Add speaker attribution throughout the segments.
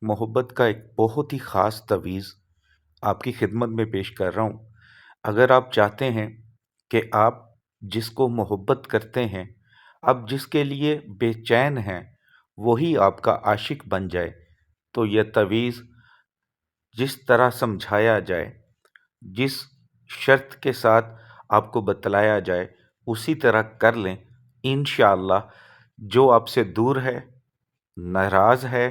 Speaker 1: मोहब्बत का एक बहुत ही ख़ास तवीज़ आपकी खिदमत में पेश कर रहा हूँ। अगर आप चाहते हैं कि आप जिसको मोहब्बत करते हैं, आप जिसके लिए बेचैन हैं, वही आपका आशिक बन जाए, तो यह तवीज़ जिस तरह समझाया जाए, जिस शर्त के साथ आपको बतलाया जाए, उसी तरह कर लें। इंशाअल्लाह जो आपसे दूर है, नाराज़ है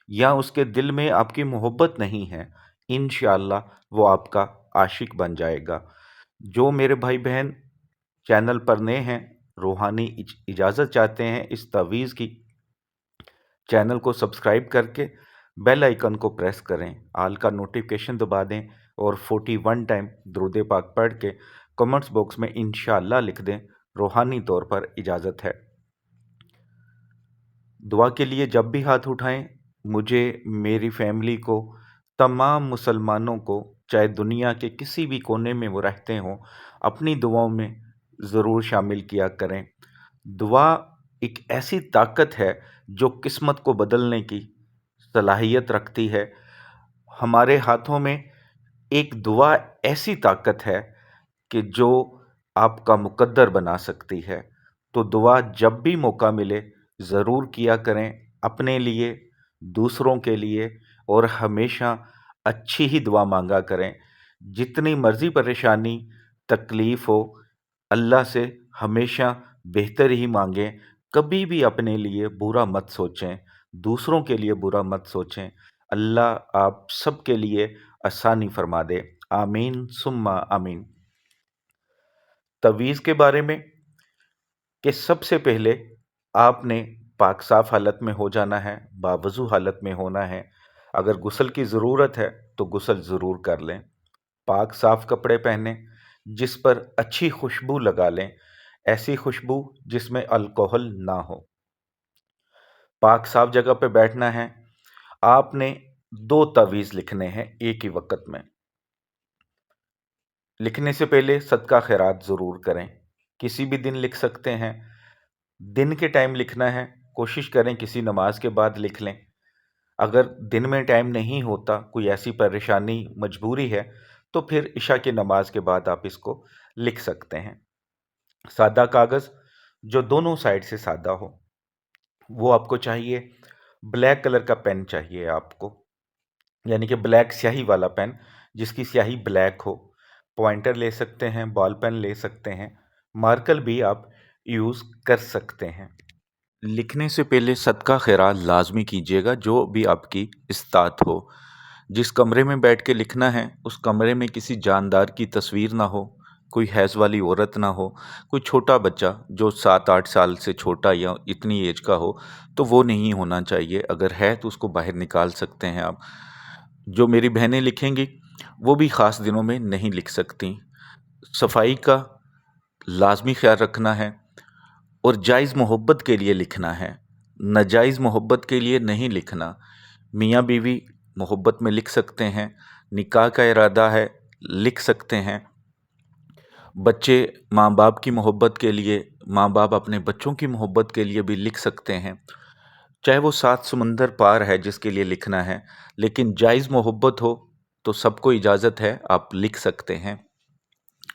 Speaker 1: या उसके दिल में आपकी मोहब्बत नहीं है, इंशाअल्लाह वो आपका आशिक बन जाएगा। जो मेरे भाई बहन चैनल पर नए हैं, रूहानी इजाज़त चाहते हैं इस तवीज़ की, चैनल को सब्सक्राइब करके बेल आइकन को प्रेस करें, आल का नोटिफिकेशन दबा दें और 41 टाइम दुरूद पाक पढ़ के कमेंट्स बॉक्स में इंशाअल्लाह लिख दें। रूहानी तौर पर इजाज़त है। दुआ के लिए जब भी हाथ उठाएं, मुझे, मेरी फैमिली को, तमाम मुसलमानों को, चाहे दुनिया के किसी भी कोने में वो रहते हों, अपनी दुआओं में ज़रूर शामिल किया करें। दुआ एक ऐसी ताकत है जो किस्मत को बदलने की सलाहियत रखती है। हमारे हाथों में एक दुआ ऐसी ताकत है कि जो आपका मुकद्दर बना सकती है। तो दुआ जब भी मौका मिले ज़रूर किया करें, अपने लिए, दूसरों के लिए, और हमेशा अच्छी ही दुआ मांगा करें। जितनी मर्ज़ी परेशानी, तकलीफ़ हो, अल्लाह से हमेशा बेहतर ही मांगें। कभी भी अपने लिए बुरा मत सोचें, दूसरों के लिए बुरा मत सोचें। अल्लाह आप सबके लिए आसानी फरमा दे। आमीन सुम्मा आमीन। तवीज़ के बारे में कि सबसे पहले आपने पाक साफ़ हालत में हो जाना है, बावज़ू हालत में होना है। अगर गुस्ल की ज़रूरत है तो गुस्ल ज़रूर कर लें। पाक साफ़ कपड़े पहनें, जिस पर अच्छी खुशबू लगा लें, ऐसी खुशबू जिसमें अल्कोहल ना हो। पाक साफ़ जगह पे बैठना है। आपने 2 तावीज़ लिखने हैं एक ही वक़्त में। लिखने से पहले सदका खैरात ज़रूर करें। किसी भी दिन लिख सकते हैं। दिन के टाइम लिखना है, कोशिश करें किसी नमाज के बाद लिख लें। अगर दिन में टाइम नहीं होता, कोई ऐसी परेशानी, मजबूरी है, तो फिर इशा की नमाज के बाद आप इसको लिख सकते हैं। सादा कागज़ जो दोनों साइड से सादा हो, वो आपको चाहिए। ब्लैक कलर का पेन चाहिए आपको, यानी कि ब्लैक स्याही वाला पेन, जिसकी स्याही ब्लैक हो। पॉइंटर ले सकते हैं, बॉल पेन ले सकते हैं, मार्कर भी आप यूज़ कर सकते हैं। लिखने से पहले सदका खैरात लाजमी कीजिएगा, जो भी आपकी इस्तात हो। जिस कमरे में बैठ के लिखना है, उस कमरे में किसी जानदार की तस्वीर ना हो, कोई हैज़ वाली औरत ना हो, कोई छोटा बच्चा जो 7-8 साल से छोटा या इतनी एज का हो, तो वो नहीं होना चाहिए। अगर है तो उसको बाहर निकाल सकते हैं आप। जो मेरी बहनें लिखेंगी, वो भी ख़ास दिनों में नहीं लिख सकती। सफाई का लाजमी ख्याल रखना है और जायज़ मोहब्बत के लिए लिखना है, नाजायज़ मोहब्बत के लिए नहीं लिखना। मियाँ बीवी मोहब्बत में लिख सकते हैं, निकाह का इरादा है, लिख सकते हैं। बच्चे माँ बाप की मोहब्बत के लिए, माँ बाप अपने बच्चों की मोहब्बत के लिए भी लिख सकते हैं। चाहे वो 7 समुंदर पार है जिसके लिए लिखना है, लेकिन जायज़ मोहब्बत हो तो सबको इजाज़त है, आप लिख सकते हैं।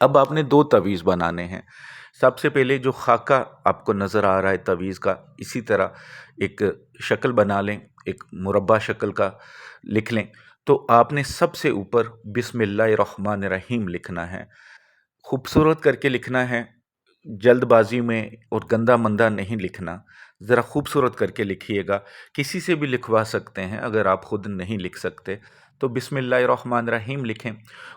Speaker 1: अब आपने 2 तवीज़ बनाने हैं। सबसे पहले जो खाका आपको नज़र आ रहा है तवीज़ का, इसी तरह एक शक्ल बना लें, एक मुरब्बा शक्ल का लिख लें। तो आपने सबसे ऊपर बिस्मिल्लाहिर्रहमानिर्रहीम लिखना है। खूबसूरत करके लिखना है, जल्दबाजी में और गंदा मंदा नहीं लिखना। ज़रा खूबसूरत करके लिखिएगा। किसी से भी लिखवा सकते हैं, अगर आप खुद नहीं लिख सकते तो बिस्मिल्लाहिर्रहमानिर्रहीम लिखें।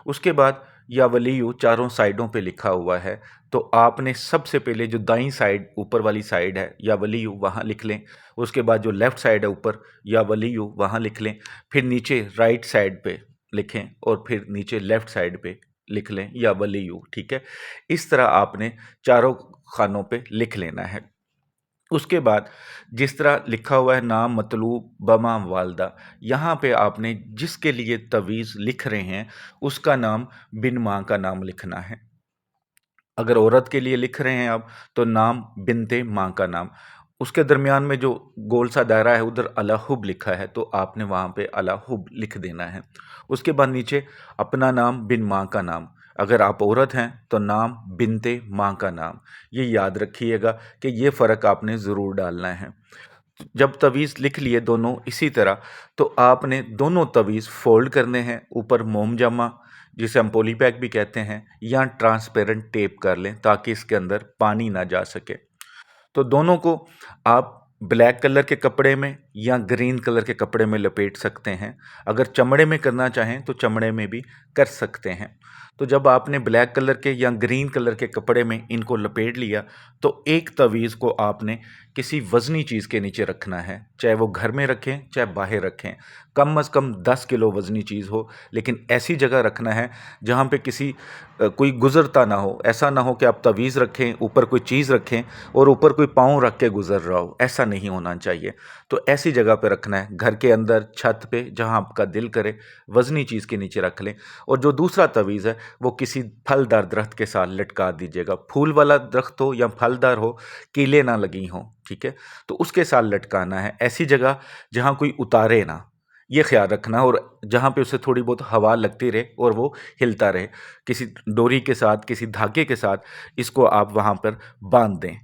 Speaker 1: उसके बाद या वलीयु चारों साइडों पे लिखा हुआ है, तो आपने सबसे पहले जो दाईं साइड ऊपर वाली साइड है या वलीयु, वहाँ लिख लें। उसके बाद जो लेफ़्ट साइड है ऊपर या वलीयु, वहाँ लिख लें। फिर नीचे राइट साइड पे लिखें और फिर नीचे लेफ़्ट साइड पे लिख लें या वलीयु। ठीक है, इस तरह आपने चारों खानों पे लिख लेना है। उसके बाद जिस तरह लिखा हुआ है नाम मतलूब बमा वालदा, यहाँ पे आपने जिसके लिए तवीज़ लिख रहे हैं उसका नाम बिन माँ का नाम लिखना है। अगर औरत के लिए लिख रहे हैं आप तो नाम बिनते माँ का नाम, اس کے درمیان میں جو گول سا دائرہ ہے ادھر الہب لکھا ہے تو آپ نے وہاں پہ الہب لکھ دینا ہے۔ اس کے بعد نیچے اپنا نام بن ماں کا نام، اگر آپ عورت ہیں تو نام بنتے ماں کا نام، یہ یاد رکھیے گا کہ یہ فرق آپ نے ضرور ڈالنا ہے۔ جب تویز لکھ لیے دونوں اسی طرح تو آپ نے دونوں تویز فولڈ کرنے ہیں، اوپر موم جامہ جسے ہم پولی بیگ بھی کہتے ہیں یا ٹرانسپیرنٹ ٹیپ کر لیں تاکہ اس کے اندر پانی نہ جا سکے۔ تو دونوں کو آپ بلیک کلر کے کپڑے میں یا گرین کلر کے کپڑے میں لپیٹ سکتے ہیں، اگر چمڑے میں کرنا چاہیں تو چمڑے میں بھی کر سکتے ہیں۔ تو جب آپ نے بلیک کلر کے یا گرین کلر کے کپڑے میں ان کو لپیٹ لیا تو ایک تویز کو آپ نے کسی وزنی چیز کے نیچے رکھنا ہے، چاہے وہ گھر میں رکھیں چاہے باہر رکھیں، کم از کم 10 کلو وزنی چیز ہو، لیکن ایسی جگہ رکھنا ہے جہاں پہ کوئی گزرتا نہ ہو، ایسا نہ ہو کہ آپ تویز رکھیں اوپر کوئی چیز رکھیں اور اوپر کوئی پاؤں رکھ کے گزر رہا ہو، ایسا نہیں ہونا چاہیے۔ تو ایسی جگہ پہ رکھنا ہے، گھر کے اندر، چھت پہ، جہاں آپ کا دل کرے وزنی چیز کے نیچے رکھ لیں۔ اور جو دوسرا تویز ہے وہ کسی پھلدار درخت کے ساتھ لٹکا دیجیے گا، پھول والا درخت ہو یا پھلدار ہو، کیلیں نہ لگی ہوں، ٹھیک ہے؟ تو اس کے ساتھ لٹکانا ہے، ایسی جگہ جہاں کوئی اتارے نہ، یہ خیال رکھنا، اور جہاں پہ اسے تھوڑی بہت ہوا لگتی رہے اور وہ ہلتا رہے، کسی ڈوری کے ساتھ، کسی دھاگے کے ساتھ اس کو آپ وہاں پر باندھ دیں۔